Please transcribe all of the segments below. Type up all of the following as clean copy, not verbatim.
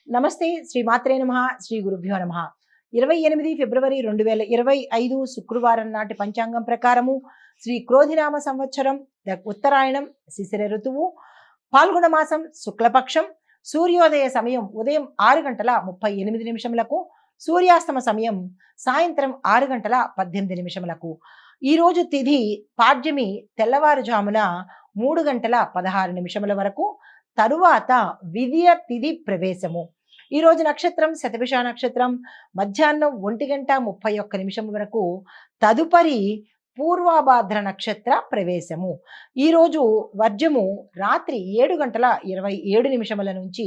నమస్తే శ్రీ మాత్రే నమః శ్రీ గురుభ్యో నమః 28 ఫిబ్రవరి 2025 శుక్రవారం నాటి పంచాంగం ప్రకారము శ్రీ క్రోధినామ సంవత్సరం ఉత్తరాయణం శిశిర ఋతువు పాల్గొన మాసం శుక్లపక్షం సూర్యోదయ సమయం ఉదయం 6:38 సూర్యాస్తమ సమయం సాయంత్రం 6:18 ఈ రోజు తిథి పాడ్యమి తెల్లవారుజామున 3:16 వరకు తరువాత విధియ తిథి ప్రవేశము. ఈ రోజు నక్షత్రం శతభిష నక్షత్రం మధ్యాహ్నం 1:31 వరకు తదుపరి పూర్వభాద్ర నక్షత్ర ప్రవేశము. ఈ రోజు వర్జము రాత్రి 7:27 నుంచి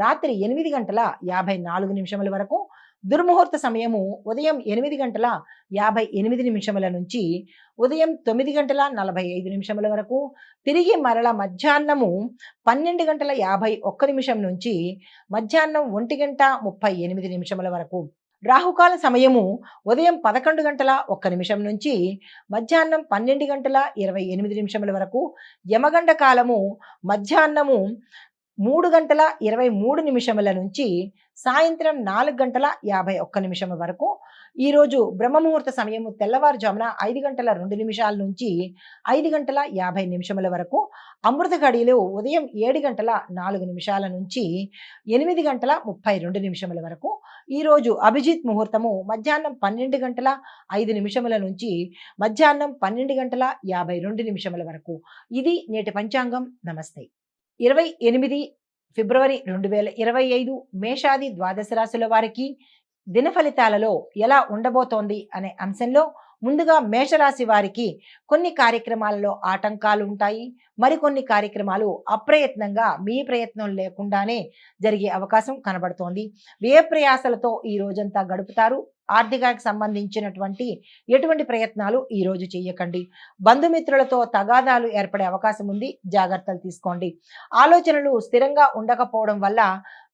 రాత్రి 8:54 వరకు, దుర్ముహూర్త సమయము ఉదయం 8:58 నుంచి ఉదయం 9:45 వరకు, తిరిగి మరల మధ్యాహ్నము 12:51 నుంచి మధ్యాహ్నం 1:38 వరకు. రాహుకాల సమయము ఉదయం 11:01 నుంచి మధ్యాహ్నం 12:28 వరకు, యమగండ కాలము మధ్యాహ్నము 3:23 నుంచి సాయంత్రం 4:51 వరకు. ఈరోజు బ్రహ్మముహూర్త సమయము తెల్లవారుజామున 5:02 నుంచి 5:50 వరకు, అమృత ఘడియలు ఉదయం 7:04 నుంచి 8:32 వరకు. ఈరోజు అభిజిత్ ముహూర్తము మధ్యాహ్నం 12:05 నుంచి మధ్యాహ్నం 12:52 వరకు. ఇది నేటి పంచాంగం. నమస్తే. 28 ఫిబ్రవరి 2025 మేషాది ద్వాదశ రాశుల వారికి దిన ఫలితాలలో ఎలా ఉండబోతోంది అనే అంశంలో ముందుగా మేషరాశి వారికి కొన్ని కార్యక్రమాలలో ఆటంకాలు ఉంటాయి. మరికొన్ని కార్యక్రమాలు అప్రయత్నంగా మీ ప్రయత్నం లేకుండానే జరిగే అవకాశం కనబడుతోంది. వ్యయ ప్రయాసలతో ఈ రోజంతా గడుపుతారు. ఆర్థికానికి సంబంధించినటువంటి ఎటువంటి ప్రయత్నాలు ఈ రోజు చేయకండి. బంధుమిత్రులతో తగాదాలు ఏర్పడే అవకాశం ఉంది, జాగ్రత్తలు తీసుకోండి. ఆలోచనలు స్థిరంగా ఉండకపోవడం వల్ల,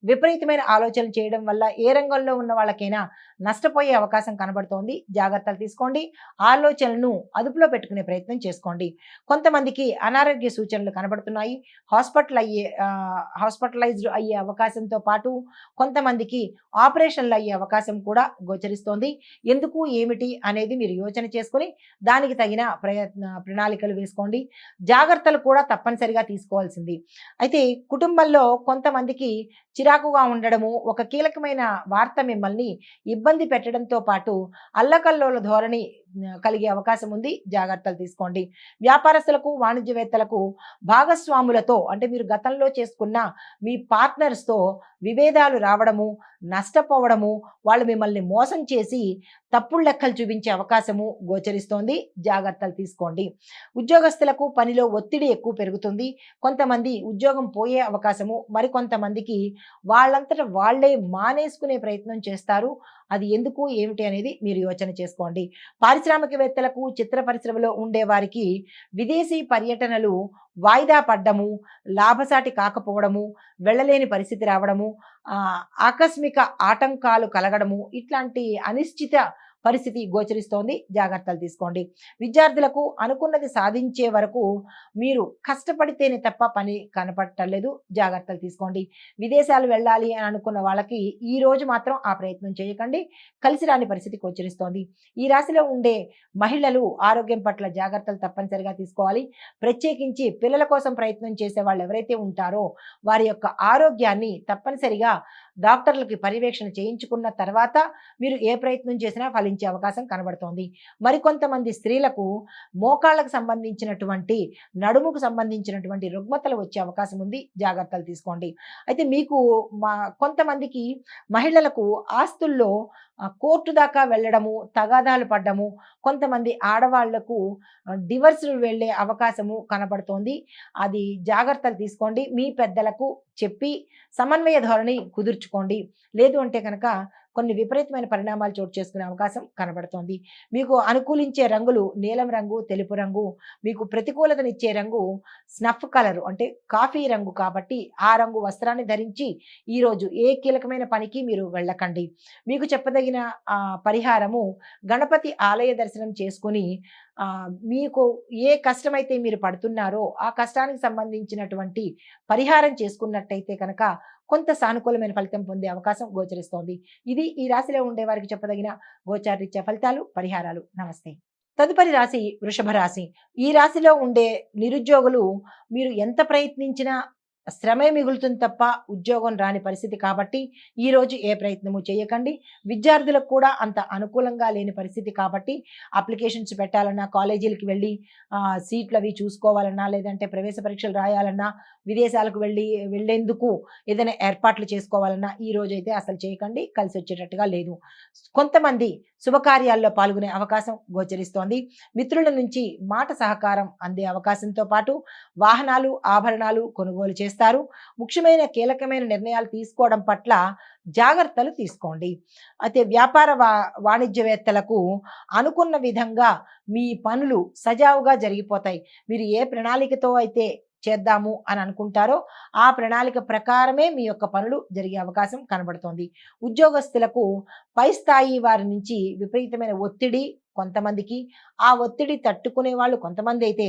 విపరీతమైన ఆలోచనలు చేయడం వల్ల ఏ రంగంలో ఉన్న వాళ్ళకైనా నష్టపోయే అవకాశం కనబడుతోంది. జాగ్రత్తలు తీసుకోండి. ఆలోచనలను అదుపులో పెట్టుకునే ప్రయత్నం చేసుకోండి. కొంతమందికి అనారోగ్య సూచనలు కనబడుతున్నాయి. హాస్పిటలైజ్డ్ అయ్యే అవకాశంతో పాటు కొంతమందికి ఆపరేషన్లు అయ్యే అవకాశం కూడా గోచరిస్తోంది. ఎందుకు ఏమిటి అనేది మీరు యోచన చేసుకుని దానికి తగిన ప్రణాళికలు వేసుకోండి. జాగ్రత్తలు కూడా తప్పనిసరిగా తీసుకోవాల్సింది. అయితే కుటుంబంలో కొంతమందికి చిరాకుగా ఉండడము, ఒక కీలకమైన వార్త మిమ్మల్ని ఇబ్బంది పెట్టడంతో పాటు అల్లకల్లోల ధోరణి కలిగే అవకాశం ఉంది. జాగ్రత్తలు తీసుకోండి. వ్యాపారస్తులకు, వాణిజ్యవేత్తలకు భాగస్వాములతో అంటే మీరు గతంలో చేసుకున్న మీ పార్ట్నర్స్తో విభేదాలు రావడము, నష్టపోవడము, వాళ్ళు మిమ్మల్ని మోసం చేసి తప్పుడు లెక్కలు చూపించే అవకాశము గోచరిస్తోంది. జాగ్రత్తలు తీసుకోండి. ఉద్యోగస్తులకు పనిలో ఒత్తిడి ఎక్కువ పెరుగుతుంది. కొంతమంది ఉద్యోగం పోయే అవకాశము, మరికొంతమందికి వాళ్ళంతట వాళ్లే మానేసుకునే ప్రయత్నం చేస్తారు. అది ఎందుకు ఏమిటి అనేది మీరు యోచన చేసుకోండి. పారిశ్రామికవేత్తలకు, చిత్ర పరిశ్రమలో ఉండే వారికి విదేశీ పర్యటనలు వాయిదా పడ్డము, లాభసాటి కాకపోవడము, వెళ్ళలేని పరిస్థితి రావడము, ఆకస్మిక ఆటంకాలు కలగడము, ఇట్లాంటి అనిశ్చిత పరిస్థితి గోచరిస్తోంది. జాగ్రత్తలు తీసుకోండి. విద్యార్థులకు అనుకున్నది సాధించే వరకు మీరు కష్టపడితేనే తప్ప పని కనపడలేదు. జాగ్రత్తలు తీసుకోండి. విదేశాలు వెళ్ళాలి అని అనుకున్న వాళ్ళకి ఈ రోజు మాత్రం ఆ ప్రయత్నం చేయకండి. కలిసి రాని పరిస్థితి గోచరిస్తోంది. ఈ రాశిలో ఉండే మహిళలు ఆరోగ్యం పట్ల జాగ్రత్తలు తప్పనిసరిగా తీసుకోవాలి. ప్రత్యేకించి పిల్లల కోసం ప్రయత్నం చేసే వాళ్ళు ఎవరైతే ఉంటారో వారి యొక్క ఆరోగ్యాన్ని తప్పనిసరిగా డాక్టర్లకి పర్యవేక్షణ చేయించుకున్న తర్వాత మీరు ఏ ప్రయత్నం చేసినా ఫలించే అవకాశం కనబడుతోంది. మరికొంతమంది స్త్రీలకు మోకాళ్ళకు సంబంధించినటువంటి, నడుముకు సంబంధించినటువంటి రుగ్మతలు వచ్చే అవకాశం ఉంది. జాగ్రత్తలు తీసుకోండి. అయితే మీకు కొంతమందికి మహిళలకు ఆస్తుల్లో కోర్టు దాకా వెళ్ళడము, తగాదాలు పడ్డము, కొంతమంది ఆడవాళ్లకు డివర్స్ వెళ్ళే అవకాశము కనబడుతోంది. అది జాగ్రత్తలు తీసుకోండి. మీ పెద్దలకు చెప్పి సమన్వయ ధోరణి కుదుర్చుకోండి. లేదు అంటే కనుక కొన్ని విపరీతమైన పరిణామాలు చోటు చేసుకునే అవకాశం కనబడుతోంది. మీకు అనుకూలించే రంగులు నీలం రంగు, తెలుపు రంగు. మీకు ప్రతికూలతనిచ్చే రంగు స్నఫ్ కలరు అంటే కాఫీ రంగు కాబట్టి ఆ రంగు వస్త్రాన్ని ధరించి ఈరోజు ఏ కీలకమైన పనికి మీరు వెళ్ళకండి. మీకు చెప్పదగిన పరిహారము గణపతి ఆలయ దర్శనం చేసుకుని మీకు ఏ కష్టమైతే మీరు పడుతున్నారో ఆ కష్టానికి సంబంధించినటువంటి పరిహారం చేసుకున్నట్టయితే కనుక కొంత సానుకూలమైన ఫలితం పొందే అవకాశం గోచరిస్తోంది. ఇది ఈ రాశిలో ఉండే వారికి చెప్పదగిన గోచారరీత్యా ఫలితాలు, పరిహారాలు. నమస్తే. తదుపరి రాశి వృషభ రాశి. ఈ రాశిలో ఉండే నిరుద్యోగులు మీరు ఎంత ప్రయత్నించినా శ్రమే మిగులుతుంది తప్ప ఉద్యోగం రాని పరిస్థితి కాబట్టి ఈరోజు ఏ ప్రయత్నము చేయకండి. విద్యార్థులకు కూడా అంత అనుకూలంగా లేని పరిస్థితి కాబట్టి అప్లికేషన్స్ పెట్టాలన్నా, కాలేజీలకి వెళ్ళి సీట్లు అవి చూసుకోవాలన్నా, లేదంటే ప్రవేశ పరీక్షలు రాయాలన్నా, విదేశాలకు వెళ్ళేందుకు ఏదైనా ఏర్పాట్లు చేసుకోవాలన్నా ఈ రోజైతే అసలు చేయకండి. కలిసి వచ్చేటట్టుగా లేదు. కొంతమంది శుభకార్యాల్లో పాల్గొనే అవకాశం గోచరిస్తోంది. మిత్రుల నుంచి మాట సహకారం అందే అవకాశంతో పాటు వాహనాలు, ఆభరణాలు కొనుగోలు చేస్తారు. ముఖ్యమైన కీలకమైన నిర్ణయాలు తీసుకోవడం పట్ల జాగ్రత్తలు తీసుకోండి. అయితే వ్యాపార వాణిజ్యవేత్తలకు అనుకున్న విధంగా మీ పనులు సజావుగా జరిగిపోతాయి. మీరు ఏ ప్రణాళికతో అయితే చేద్దాము అని అనుకుంటారో ఆ ప్రణాళిక ప్రకారమే మీ యొక్క పనులు జరిగే అవకాశం కనబడుతోంది. ఉద్యోగస్తులకు పై స్థాయి వారి నుంచి విపరీతమైన ఒత్తిడి కొంతమందికి, ఆ ఒత్తిడి తట్టుకునే వాళ్ళు కొంతమంది అయితే,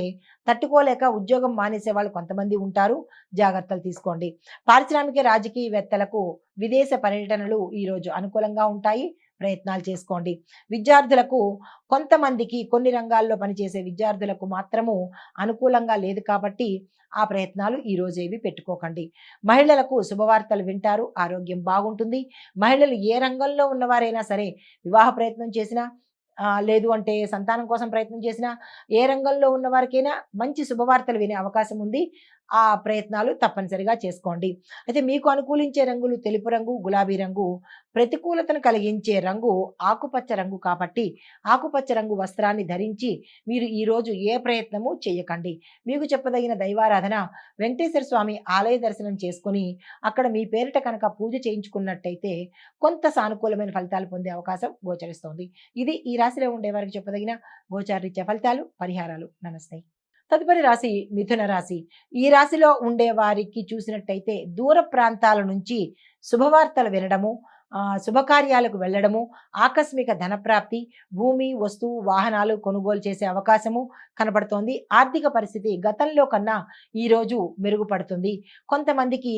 తట్టుకోలేక ఉద్యోగం మానేసే వాళ్ళు కొంతమంది ఉంటారు. జాగ్రత్తలు తీసుకోండి. పారిశ్రామిక రాజకీయవేత్తలకు విదేశ పర్యటనలు ఈరోజు అనుకూలంగా ఉంటాయి. ప్రయత్నాలు చేసుకోండి. విద్యార్థులకు కొంతమందికి కొన్ని రంగాల్లో పనిచేసే విద్యార్థులకు మాత్రము అనుకూలంగా లేదు కాబట్టి ఆ ప్రయత్నాలు ఈ రోజు ఏవి పెట్టుకోకండి. మహిళలకు శుభవార్తలు వింటారు. ఆరోగ్యం బాగుంటుంది. మహిళలు ఏ రంగంలో ఉన్నవారైనా సరే వివాహ ప్రయత్నం చేసినా, లేదు అంటే సంతానం కోసం ప్రయత్నం చేసినా, ఏ రంగంలో ఉన్న వారికైనా మంచి శుభవార్తలు వినే అవకాశం ఉంది. ఆ ప్రయత్నాలు తప్పనిసరిగా చేసుకోండి. అయితే మీకు అనుకూలించే రంగులు తెలుపు రంగు, గులాబీ రంగు. ప్రతికూలతను కలిగించే రంగు ఆకుపచ్చ రంగు కాబట్టి ఆకుపచ్చ రంగు వస్త్రాన్ని ధరించి మీరు ఈరోజు ఏ ప్రయత్నము చేయకండి. మీకు చెప్పదగిన దైవారాధన వెంకటేశ్వర స్వామి ఆలయ దర్శనం చేసుకుని అక్కడ మీ పేరిట కనుక పూజ చేయించుకున్నట్టయితే కొంత సానుకూలమైన ఫలితాలు పొందే అవకాశం గోచరిస్తోంది. ఇది ఈ రాశిలో ఉండే వారికి చెప్పదగిన గోచారరీత్యా ఫలితాలు, పరిహారాలు. నమస్తే. తదుపరి రాశి మిథున రాశి. ఈ రాశిలో ఉండే వారికి చూసినట్టయితే దూర ప్రాంతాల నుంచి శుభవార్తలు వినడము, శుభకార్యాలకు వెళ్ళడము, ఆకస్మిక ధనప్రాప్తి, భూమి, వస్తువు, వాహనాలు కొనుగోలు చేసే అవకాశము కనబడుతోంది. ఆర్థిక పరిస్థితి గతంలో కన్నా ఈరోజు మెరుగుపడుతుంది. కొంతమందికి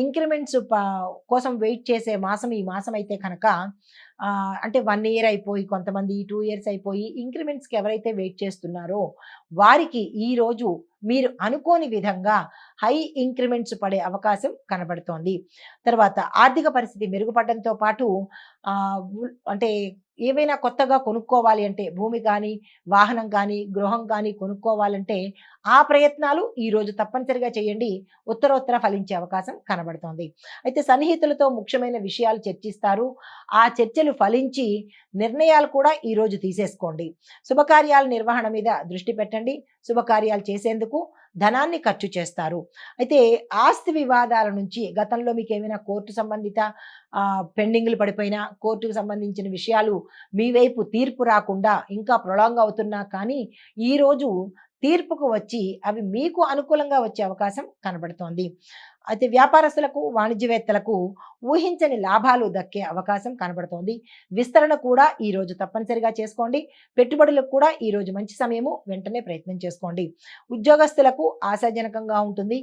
ఇంక్రిమెంట్స్ కోసం వెయిట్ చేసే మాసం ఈ మాసం అయితే కనుక అంటే 1 ఇయర్ అయిపోయి, కొంతమంది 2 ఇయర్స్ అయిపోయి ఇంక్రిమెంట్స్‌కి ఎవరైతే వెయిట్ చేస్తున్నారో వారికి ఈరోజు మీరు అనుకోని విధంగా హై ఇంక్రిమెంట్స్ పడే అవకాశం కనబడుతోంది. తర్వాత ఆర్థిక పరిస్థితి మెరుగుపడడంతో పాటు అంటే ఏవైనా కొత్తగా కొనుక్కోవాలి అంటే భూమి కానీ, వాహనం కానీ, గృహం కానీ కొనుక్కోవాలంటే ఆ ప్రయత్నాలు ఈరోజు తప్పనిసరిగా చేయండి. ఉత్తరోత్తర ఫలించే అవకాశం కనబడుతోంది. అయితే సన్నిహితులతో ముఖ్యమైన విషయాలు చర్చిస్తారు. ఆ చర్చలు ఫలించి నిర్ణయాలు కూడా ఈరోజు తీసేసుకోండి. శుభకార్యాల నిర్వహణ మీద దృష్టి పెట్టండి. శుభకార్యాలు చేసేందుకు ధనాన్ని ఖర్చు చేస్తారు. అయితే ఆస్తి వివాదాల నుంచి గతంలో మీకు ఏమైనా కోర్టు సంబంధిత పెండింగ్లు పడిపోయినా, కోర్టుకు సంబంధించిన విషయాలు మీ వైపు తీర్పు రాకుండా ఇంకా ప్రొలాంగ్ అవుతున్నా కానీ ఈరోజు తీర్పుకు వచ్చి అవి మీకు అనుకూలంగా వచ్చే అవకాశం కనబడుతోంది. అయితే వ్యాపారస్తులకు, వాణిజ్యవేత్తలకు ఊహించని లాభాలు దక్కే అవకాశం కనబడుతోంది. విస్తరణ కూడా ఈరోజు తప్పనిసరిగా చేసుకోండి. పెట్టుబడులకు కూడా ఈరోజు మంచి సమయము. వెంటనే ప్రయత్నం చేసుకోండి. ఉద్యోగస్తులకు ఆశాజనకంగా ఉంటుంది.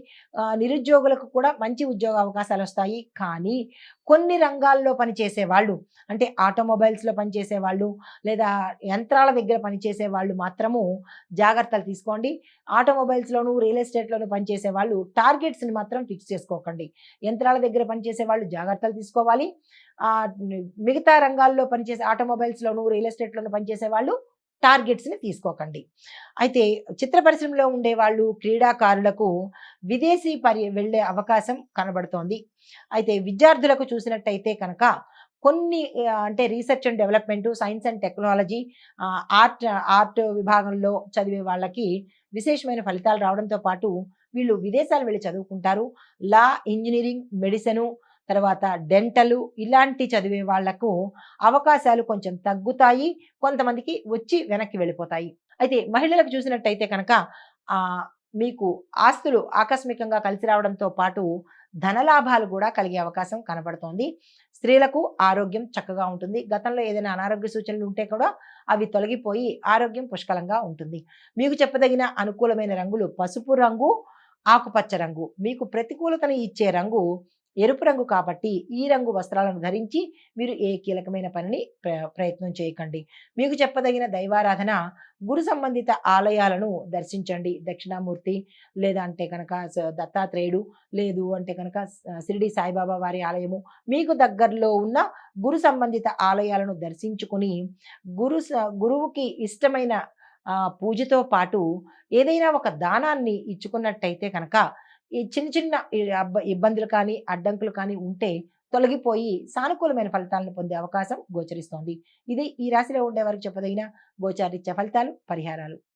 నిరుద్యోగులకు కూడా మంచి ఉద్యోగ అవకాశాలు వస్తాయి. కానీ కొన్ని రంగాల్లో పనిచేసే వాళ్ళు అంటే ఆటోమొబైల్స్‌లో పనిచేసే వాళ్ళు లేదా యంత్రాల దగ్గర పనిచేసే వాళ్ళు మాత్రము జాగ్రత్తలు తీసుకోండి. ఆటోమొబైల్స్‌లోను, రియల్ ఎస్టేట్‌లోను పనిచేసే వాళ్ళు టార్గెట్స్‌ని మాత్రం ఫిక్స్ చేసుకోకండి. యంత్రాల దగ్గర పనిచేసే వాళ్ళు జాగ్రత్తలు తీసుకోవాలి. మిగతా రంగాల్లో పనిచేసే ఆటోమొబైల్స్‌లోను, రియల్ ఎస్టేట్‌లోను పనిచేసే వాళ్ళు టార్గెట్స్‌ని తీసుకోకండి. అయితే చిత్ర పరిశ్రమలో ఉండేవాళ్ళు, క్రీడాకారులకు విదేశీ వెళ్ళే అవకాశం కనబడుతోంది. అయితే విద్యార్థులకు చూసినట్టయితే కనుక కొన్ని అంటే research and development, science and technology, art art విభాగంలో చదివే వాళ్ళకి విశేషమైన ఫలితాలు రావడంతో పాటు వీళ్ళు విదేశాలు వెళ్లి చదువుకుంటారు. లా, ఇంజినీరింగ్, మెడిసిను, తర్వాత డెంటలు ఇలాంటి చదివే వాళ్లకు అవకాశాలు కొంచెం తగ్గుతాయి. కొంతమందికి వచ్చి వెనక్కి వెళ్ళిపోతాయి. అయితే మహిళలకు చూసినట్టయితే కనుక మీకు ఆస్తులు ఆకస్మికంగా కలిసి రావడంతో పాటు ధనలాభాలు కూడా కలిగే అవకాశం కనబడుతోంది. స్త్రీలకు ఆరోగ్యం చక్కగా ఉంటుంది. గతంలో ఏదైనా అనారోగ్య సూచనలు ఉంటే కూడా అవి తొలగిపోయి ఆరోగ్యం పుష్కలంగా ఉంటుంది. మీకు చెప్పదగిన అనుకూలమైన రంగులు పసుపు రంగు, ఆకుపచ్చ రంగు. మీకు ప్రతికూలతను ఇచ్చే రంగు ఎరుపు రంగు కాబట్టి ఈ రంగు వస్త్రాలను ధరించి మీరు ఏ కీలకమైన పనిని ప్రయత్నం చేయకండి. మీకు చెప్పదగిన దైవారాధన గురు సంబంధిత ఆలయాలను దర్శించండి. దక్షిణామూర్తి లేదా అంటే కనుక దత్తాత్రేయుడు, లేదు అంటే కనుక షిరిడి సాయిబాబా వారి ఆలయము, మీకు దగ్గరలో ఉన్న గురు సంబంధిత ఆలయాలను దర్శించుకుని గురువుకి ఇష్టమైన పూజతో పాటు ఏదైనా ఒక దానాన్ని ఇచ్చుకున్నట్టయితే కనుక ఈ చిన్న చిన్న ఇబ్బందులు కానీ, అడ్డంకులు కానీ ఉంటే తొలగిపోయి సానుకూలమైన ఫలితాలను పొందే అవకాశం గోచరిస్తోంది. ఇది ఈ రాశిలో ఉండే వారికి చెప్పదగిన గోచారిత్య ఫలితాలు, పరిహారాలు.